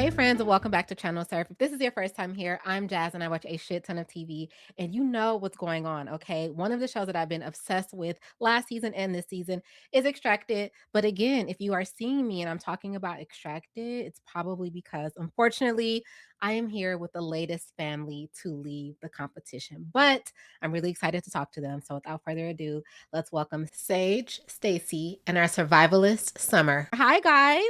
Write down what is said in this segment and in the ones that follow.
Hey friends, and welcome back to Channel Surf. If this is your first time here, I'm Jazz and I watch a shit ton of TV, and you know what's going on, okay? One of the shows that I've been obsessed with last season and this season is Extracted. But again, if you are seeing me and I'm talking about Extracted, it's probably because unfortunately I am here with the latest family to leave the competition. But I'm really excited to talk to them. So without further ado, let's welcome Sage, Stacy, and our survivalist, Summer. Hi guys.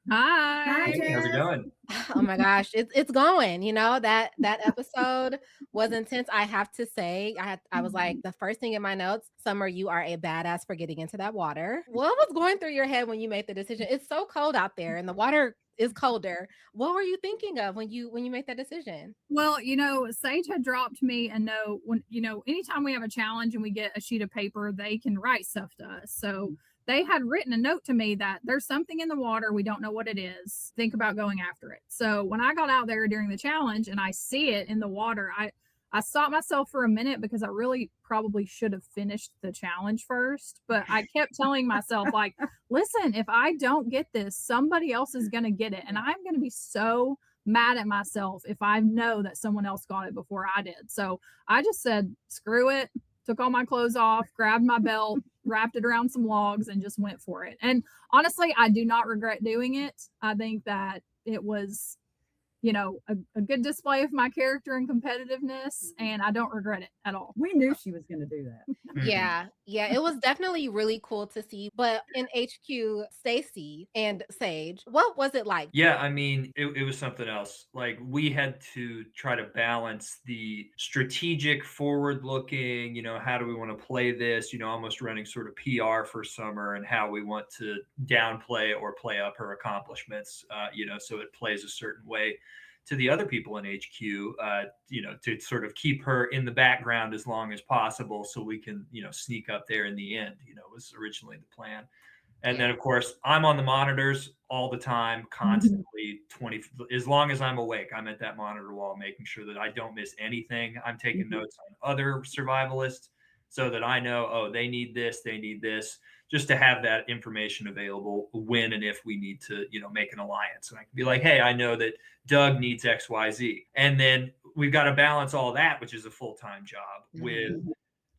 Hi, Hi. Hey, how's it Jess. going? Oh my gosh, it's going. That episode was intense. I have to say, I was like the first thing in my notes, Summer, you are a badass for getting into that water. What was going through your head when you made the decision? It's so cold out there and the water is colder. What were you thinking of when you made that decision? Well, Sage had dropped me a note when, anytime we have a challenge and we get a sheet of paper, they can write stuff to us. So they had written a note to me that there's something in the water. We don't know what it is. Think about going after it. So when I got out there during the challenge and I see it in the water, I stopped myself for a minute because I really probably should have finished the challenge first. But I kept telling myself, like, listen, if I don't get this, somebody else is going to get it. And I'm going to be so mad at myself if I know that someone else got it before I did. So I just said, screw it, took all my clothes off, grabbed my belt, wrapped it around some logs, and just went for it. And honestly, I do not regret doing it. I think that it was a good display of my character and competitiveness, and I don't regret it at all. We knew she was going to do that. Yeah, yeah, it was definitely really cool to see. But in HQ, Stacy and Sage, what was it like? Yeah, I mean, it was something else. Like, we had to try to balance the strategic, forward looking, how do we want to play this, almost running sort of PR for Summer and how we want to downplay or play up her accomplishments, so it plays a certain way to the other people in HQ, to sort of keep her in the background as long as possible so we can, sneak up there in the end, was originally the plan. And then, Yeah. of course, I'm on the monitors all the time, constantly, 20, as long as I'm awake. I'm at that monitor wall, making sure that I don't miss anything. I'm taking notes on other survivalists so that I know, oh, they need this, just to have that information available when and if we need to, make an alliance. And I can be like, hey, I know that Doug needs XYZ. And then we've got to balance all that, which is a full-time job, with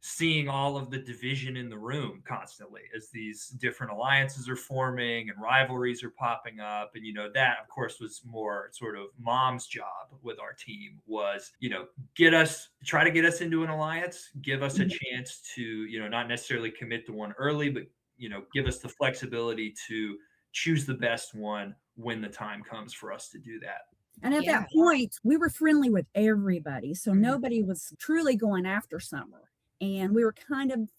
seeing all of the division in the room constantly as these different alliances are forming and rivalries are popping up. And that of course was more sort of mom's job with our team, was try to get us into an alliance, give us a chance to not necessarily commit to one early, but give us the flexibility to choose the best one when the time comes for us to do that. And at Yeah. that point, we were friendly with everybody. So nobody was truly going after Summer. And we were kind of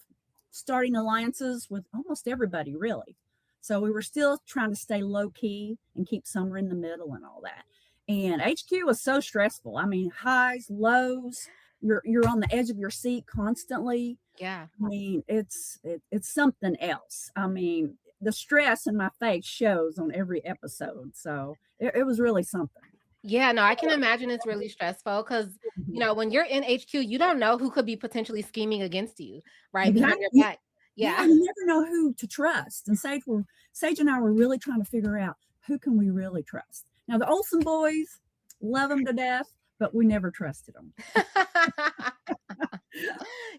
starting alliances with almost everybody, really. So we were still trying to stay low key and keep Summer in the middle and all that. And HQ was so stressful. I mean, highs, lows. You're on the edge of your seat constantly. Yeah. I mean, it's something else. I mean, the stress in my face shows on every episode. So it was really something. Yeah, no, I can imagine it's really stressful because, when you're in HQ, you don't know who could be potentially scheming against you, right? Behind your Exactly. back. Yeah, Yeah. you never know who to trust. And Sage and I were really trying to figure out who can we really trust. Now the Olsen boys, love them to death, but we never trusted them.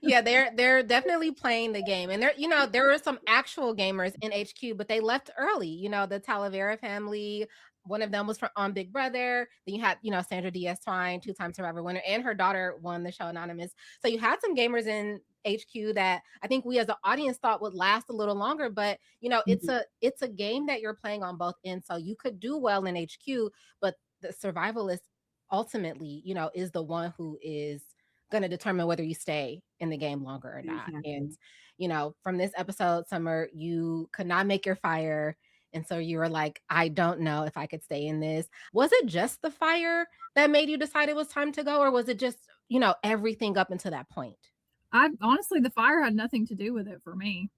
Yeah, they're definitely playing the game. And there were some actual gamers in HQ, but they left early. The Talavera family, one of them was on Big Brother. Then you had, Sandra Diaz Twine, two-time Survivor winner, and her daughter won the show Anonymous. So you had some gamers in HQ that I think we as an audience thought would last a little longer. But it's a game that you're playing on both ends. So you could do well in HQ, but the survivalist ultimately, is the one who is going to determine whether you stay in the game longer or not. Exactly. And, from this episode, Summer, you could not make your fire. And so you were like, I don't know if I could stay in this. Was it just the fire that made you decide it was time to go? Or was it just, everything up until that point? I honestly, the fire had nothing to do with it for me.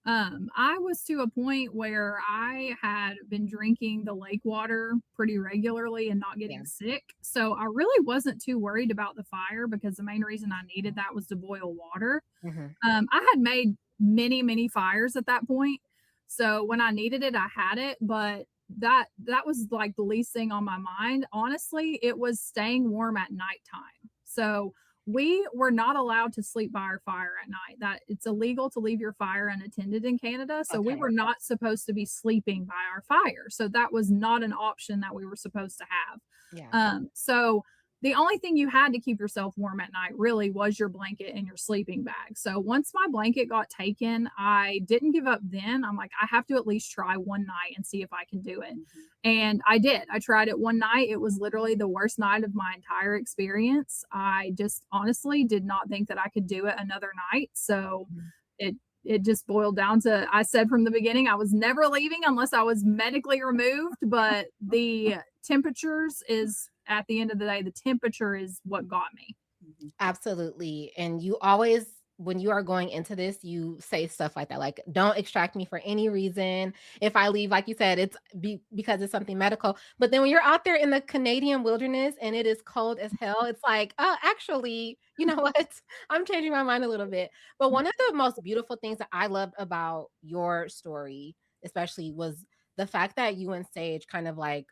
I was to a point where I had been drinking the lake water pretty regularly and not getting sick. So I really wasn't too worried about the fire because the main reason I needed that was to boil water. I had made many, many fires at that point. So when I needed it, I had it. But that was like the least thing on my mind. Honestly, it was staying warm at nighttime. So we were not allowed to sleep by our fire at night. That it's illegal to leave your fire unattended in Canada. So we Okay. were not supposed to be sleeping by our fire. So that was not an option that we were supposed to have. Yeah. So the only thing you had to keep yourself warm at night really was your blanket and your sleeping bag. So once my blanket got taken, I didn't give up then. I'm like, I have to at least try one night and see if I can do it. Mhm. And I did. I tried it one night. It was literally the worst night of my entire experience. I just honestly did not think that I could do it another night. So Mhm. it it just boiled down to I said from the beginning I was never leaving unless I was medically removed, but the temperatures is at the end of the day, the temperature is what got me. Mhm. Absolutely. And you always, when you are going into this, you say stuff like that, like, don't extract me for any reason. If I leave, like you said, it's because it's something medical. But then when you're out there in the Canadian wilderness and it is cold as hell, it's like, oh, actually, you know what? I'm changing my mind a little bit. But one of the most beautiful things that I loved about your story, especially, was the fact that you and Sage kind of like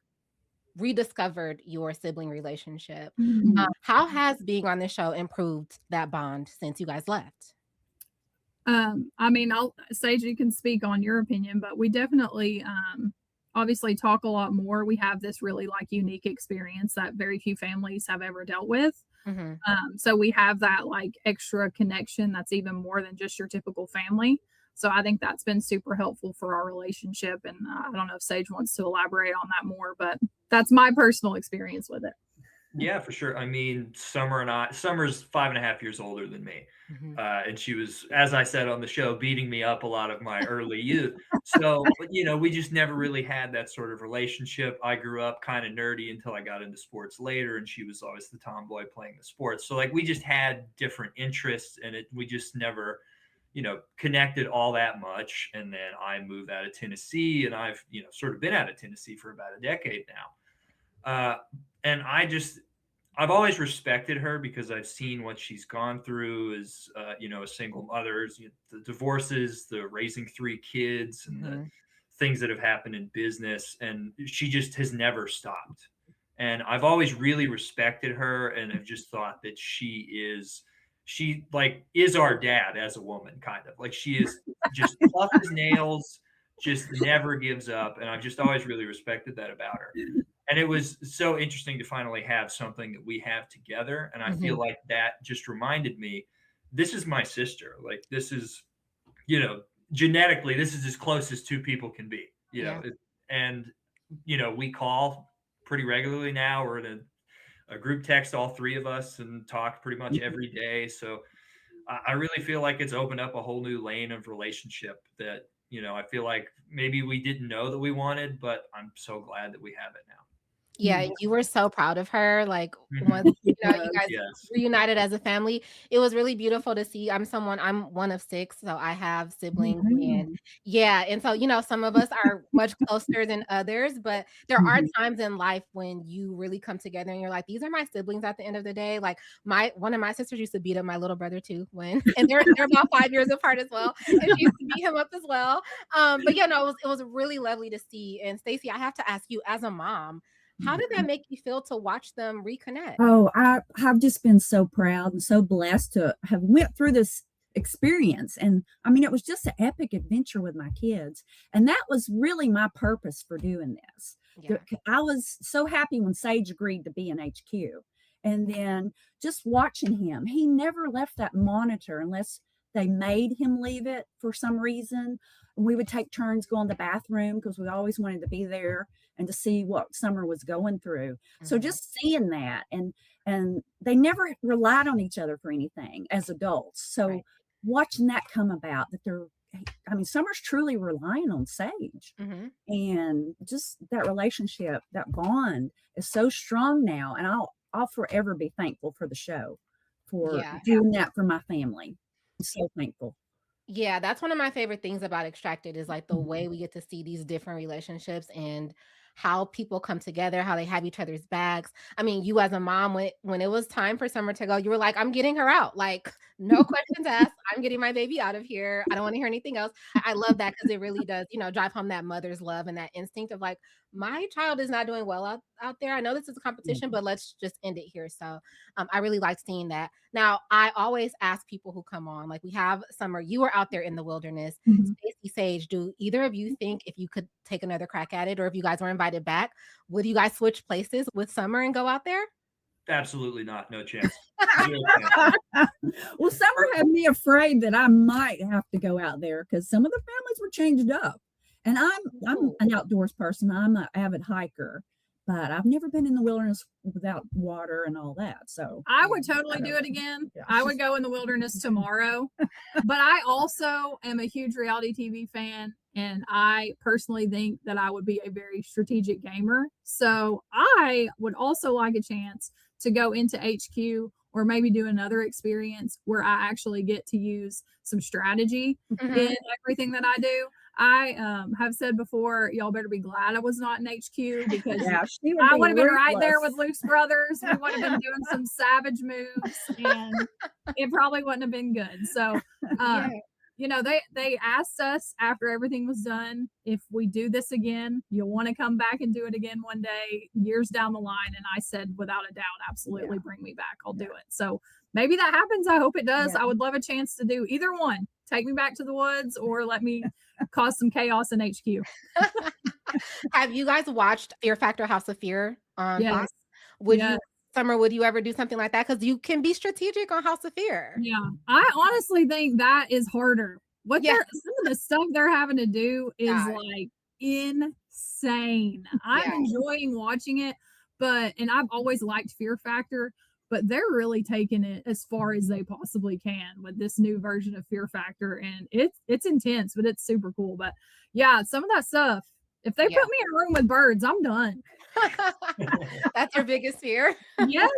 rediscovered your sibling relationship. Mhm. How has being on this show improved that bond since you guys left? I mean, I'll Sage, you can speak on your opinion, but we definitely obviously talk a lot more. We have this really like unique experience that very few families have ever dealt with. Mhm. So we have that like extra connection that's even more than just your typical family. So I think that's been super helpful for our relationship. And I don't know if Sage wants to elaborate on that more, but that's my personal experience with it. Yeah, for sure. I mean, Summer's 5.5 years older than me. Mhm. And she was, as I said on the show, beating me up a lot of my early youth. So, but, we just never really had that sort of relationship. I grew up kind of nerdy until I got into sports later, and she was always the tomboy playing the sports. So, like, we just had different interests, and we just never, connected all that much. And then I moved out of Tennessee, and I've, sort of been out of Tennessee for about a decade now. And I've always respected her because I've seen what she's gone through as a single mother, the divorces, the raising three kids, and the Mhm. things that have happened in business, and she just has never stopped. And I've always really respected her, and have just thought that she like is our dad as a woman, kind of like she is just tough as nails, just never gives up, and I've just always really respected that about her. And it was so interesting to finally have something that we have together. And I feel Mhm. like that just reminded me, this is my sister. Like, this is, you know, genetically, this is as close as two people can be, Yeah. and, we call pretty regularly now. We're in a group text, all three of us, and talk pretty much every day. So I really feel like it's opened up a whole new lane of relationship that, I feel like maybe we didn't know that we wanted, but I'm so glad that we have it now. Yeah, and you were so proud of her, like, once, Mhm. you guys Yes. Yes. reunited as a family, it was really beautiful to see. I'm one of 6, so I have siblings, and Mhm. yeah, and so, some of us are much closer than others, but there are Mhm. times in life when you really come together and you're like, "These are my siblings at the end of the day." Like, my one of my sisters used to beat up my little brother too when and they're about 5 years apart as well, and she used to beat him up as well. But yeah, no, it was really lovely to see. And Stacey, I have to ask you, as a mom, how did that make you feel to watch them reconnect? Oh, I have just been so proud and so blessed to have went through this experience. And I mean, it was just an epic adventure with my kids. And that was really my purpose for doing this. Yeah. I was so happy when Sage agreed to be in HQ. And then just watching him, he never left that monitor unless they made him leave it for some reason. We would take turns going to the bathroom because we always wanted to be there and to see what Summer was going through. So Mhm. just seeing that, and they never relied on each other for anything as adults. So Right. watching that come about, that they're, I mean, Summer's truly relying on Sage, Mhm. and just that relationship, that bond is so strong now. And I'll forever be thankful for the show for Yeah. doing that for my family. I'm so thankful. Yeah, that's one of my favorite things about Extracted is, like, the way we get to see these different relationships and how people come together, how they have each other's backs. I mean, you as a mom, when it was time for Summer to go, you were like, "I'm getting her out." Like, No questions asked. I'm getting my baby out of here. I don't want to hear anything else. I love that because it really does, drive home that mother's love and that instinct of like, my child is not doing well out there. I know this is a competition, but let's just end it here. So I really like seeing that. Now, I always ask people who come on, like we have Summer, you were out there in the wilderness. Mhm. Stacy, Sage, do either of you think if you could take another crack at it, or if you guys were invited back, would you guys switch places with Summer and go out there? Absolutely not. No chance. Zero chance. Well, Summer had me afraid that I might have to go out there because some of the families were changed up. And I'm Ooh. an outdoors person. I'm an avid hiker, but I've never been in the wilderness without water and all that. So I would totally do it again. Yeah. I would go in the wilderness tomorrow. But I also am a huge reality TV fan, and I personally think that I would be a very strategic gamer. So I would also like a chance to go into HQ or maybe do another experience where I actually get to use some strategy Mhm. in everything that I do. I have said before, y'all better be glad I was not in HQ because yeah, she would I be would have been right there with ruthless. Luke's brothers. We would have been doing some savage moves, and it probably wouldn't have been good. So, Yeah. they asked us after everything was done if we do this again, you'll want to come back and do it again one day, years down the line. And I said, without a doubt, absolutely, Yeah. bring me back. I'll do it. So maybe that happens. I hope it does. Yeah. I would love a chance to do either one. Take me back to the woods or let me cause some chaos in HQ. Have you guys watched Fear Factor House of Fear on Yes. Fox? Would Yes. you, Summer, would you ever do something like that? Because you can be strategic on House of Fear. Yeah, I honestly think that is harder. Yeah. Some of the stuff they're having to do is God. like insane. I'm Yeah. enjoying watching it, and I've always liked Fear Factor, but they're really taking it as far as they possibly can with this new version of Fear Factor, and it's intense, but it's super cool. But yeah, some of that stuff, if they Yeah. put me in a room with birds, I'm done. That's your biggest fear? Yes.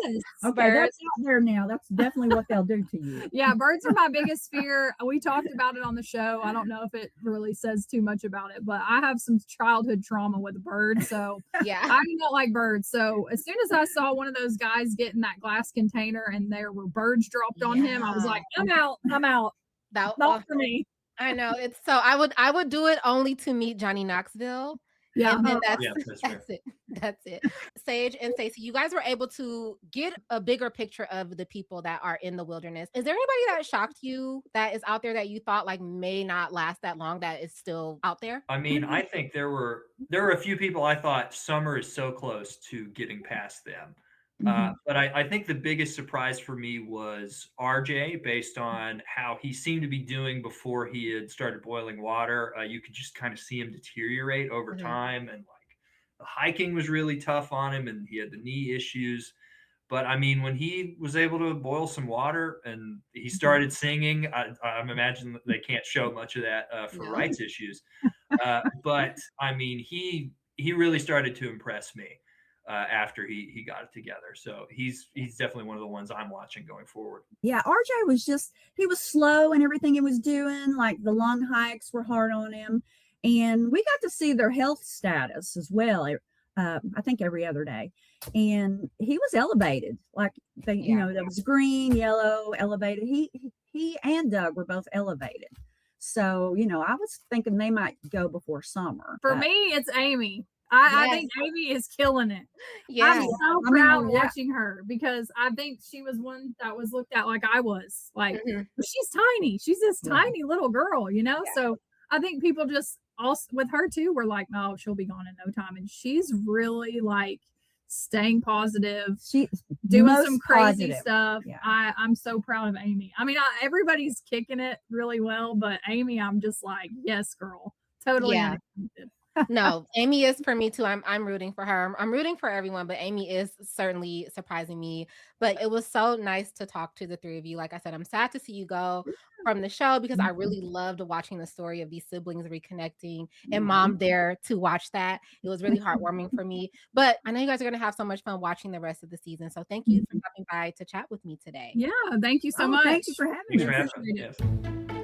Okay, Birds. that's out there now. That's definitely what they'll do to you. Yeah, birds are my biggest fear. We talked about it on the show. I don't know if it really says too much about it, but I have some childhood trauma with birds, so Yeah. I do not like birds. So as soon as I saw one of those guys get in that glass container and there were birds dropped on him, I was Yeah. like, I'm out. I'm out. That, Not for me. I know. It's so I would do it only to meet Johnny Knoxville. Yeah. And then Yeah, that's fair. that's it. That's it. Sage and Stacey, you guys were able to get a bigger picture of the people that are in the wilderness. Is there anybody that shocked you that is out there that you thought like may not last that long that is still out there? I mean, I think there were a few people I thought Summer is so close to getting past them. But I think the biggest surprise for me was RJ, based on how he seemed to be doing before he had started boiling water. You could just kind of see him deteriorate over Mhm. time, and like the hiking was really tough on him, and he had the knee issues. But I mean, when he was able to boil some water and he started singing, I'm imagining that they can't show much of that for No. rights issues. But I mean, he really started to impress me after he got it together. So he's definitely one of the ones I'm watching going forward. Yeah, RJ he was slow in everything he was doing. Like the long hikes were hard on him. And we got to see their health status as well. I think every other day. And he was elevated. Like Yeah. there was green, yellow, elevated. He and Doug were both elevated. So, I was thinking they might go before Summer. For but- me, it's Amy. I Yes. think Amy is killing it. Yeah. I'm so I mean, proud yeah. watching her because I think she was one that was looked at like I was. Like, Mhm. she's tiny. She's this Yeah. tiny little girl, Yeah. So I think people just also with her too were like, no, she'll be gone in no time. And she's really like staying positive, She's doing most some crazy positive. stuff. Yeah. I'm so proud of Amy. I mean, everybody's kicking it really well, but Amy, I'm just like, yes, girl, totally Yeah. unexpected. No, Amy is for me too. I'm rooting for her. I'm rooting for everyone, but Amy is certainly surprising me. But it was so nice to talk to the three of you. Like I said, I'm sad to see you go from the show because I really loved watching the story of these siblings reconnecting and mom there to watch that. It was really heartwarming for me. But I know you guys are going to have so much fun watching the rest of the season. So thank you for stopping by to chat with me today. Yeah, thank you so Oh, much. thank you for having Thanks us. for having Appreciate us. it. Yes.